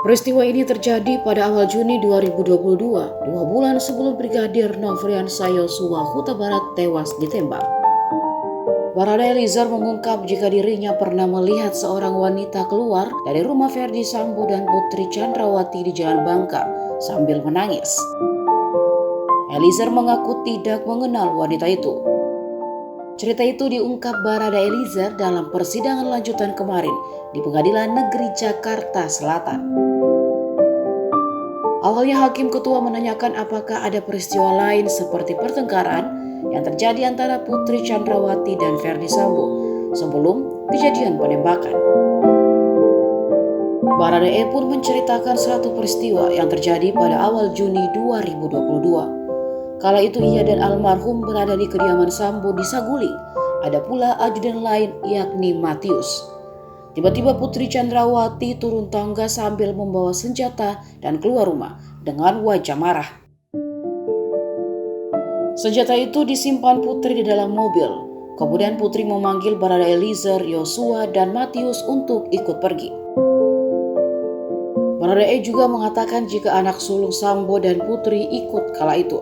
Peristiwa ini terjadi pada awal Juni 2022, 2 bulan sebelum Brigadir Nofriansah Yosua Huta Barat tewas ditembak. Barada Eliezer mengungkap jika dirinya pernah melihat seorang wanita keluar dari rumah Ferdy Sambo dan Putri Chandrawati di Jalan Bangka sambil menangis. Eliezer mengaku tidak mengenal wanita itu. Cerita itu diungkap Barada Eliezer dalam persidangan lanjutan kemarin di Pengadilan Negeri Jakarta Selatan. Awalnya Hakim Ketua menanyakan apakah ada peristiwa lain seperti pertengkaran yang terjadi antara Putri Chandrawati dan Ferdy Sambo sebelum kejadian penembakan. Barada E pun menceritakan satu peristiwa yang terjadi pada awal Juni 2022. Kala itu ia dan almarhum berada di kediaman Sambo di Saguling. Ada pula ajudan lain yakni Matius. Tiba-tiba Putri Chandrawati turun tangga sambil membawa senjata dan keluar rumah dengan wajah marah. Senjata itu disimpan Putri di dalam mobil. Kemudian Putri memanggil Barada Eliezer, Yosua, dan Matius untuk ikut pergi. Barada E juga mengatakan jika anak sulung Sambo dan Putri ikut kala itu.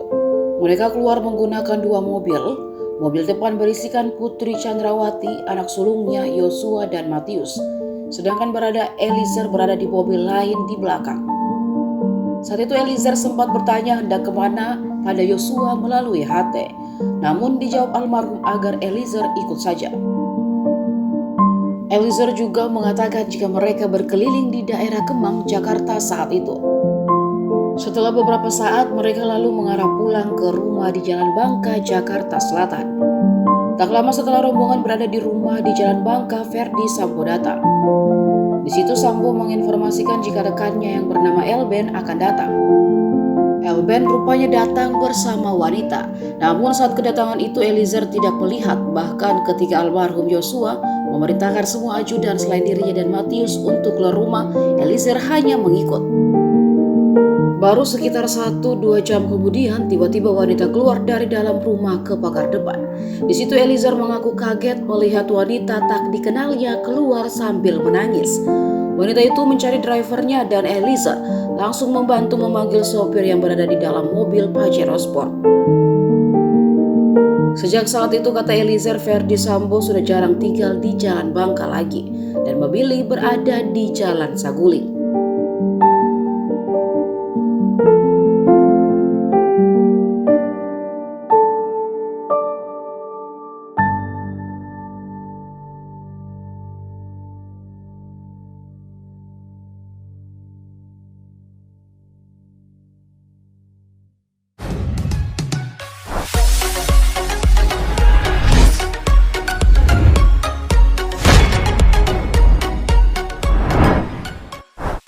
Mereka keluar menggunakan 2 mobil. Mobil depan berisikan Putri Chandrawati, anak sulungnya Yosua dan Matius. Sedangkan Barada Eliezer berada di mobil lain di belakang. Saat itu Eliezer sempat bertanya hendak kemana pada Yosua melalui HT. Namun dijawab almarhum agar Eliezer ikut saja. Eliezer juga mengatakan jika mereka berkeliling di daerah Kemang, Jakarta saat itu. Setelah beberapa saat, mereka lalu mengarah pulang ke rumah di Jalan Bangka, Jakarta Selatan. Tak lama setelah rombongan berada di rumah di Jalan Bangka, Ferdy Sambo datang. Di situ Sambo menginformasikan jika rekannya yang bernama Elben akan datang. Elben rupanya datang bersama wanita. Namun saat kedatangan itu Eliezer tidak melihat, bahkan ketika almarhum Yosua memerintahkan semua ajudan selain dirinya dan Matius untuk keluar rumah, Eliezer hanya mengikut. Baru sekitar 1-2 jam kemudian, tiba-tiba wanita keluar dari dalam rumah ke pagar depan. Di situ Eliezer mengaku kaget melihat wanita tak dikenalnya keluar sambil menangis. Wanita itu mencari drivernya dan Eliezer langsung membantu memanggil sopir yang berada di dalam mobil Pajero Sport. Sejak saat itu, kata Eliezer, Ferdy Sambo sudah jarang tinggal di Jalan Bangka lagi dan memilih berada di Jalan Saguling.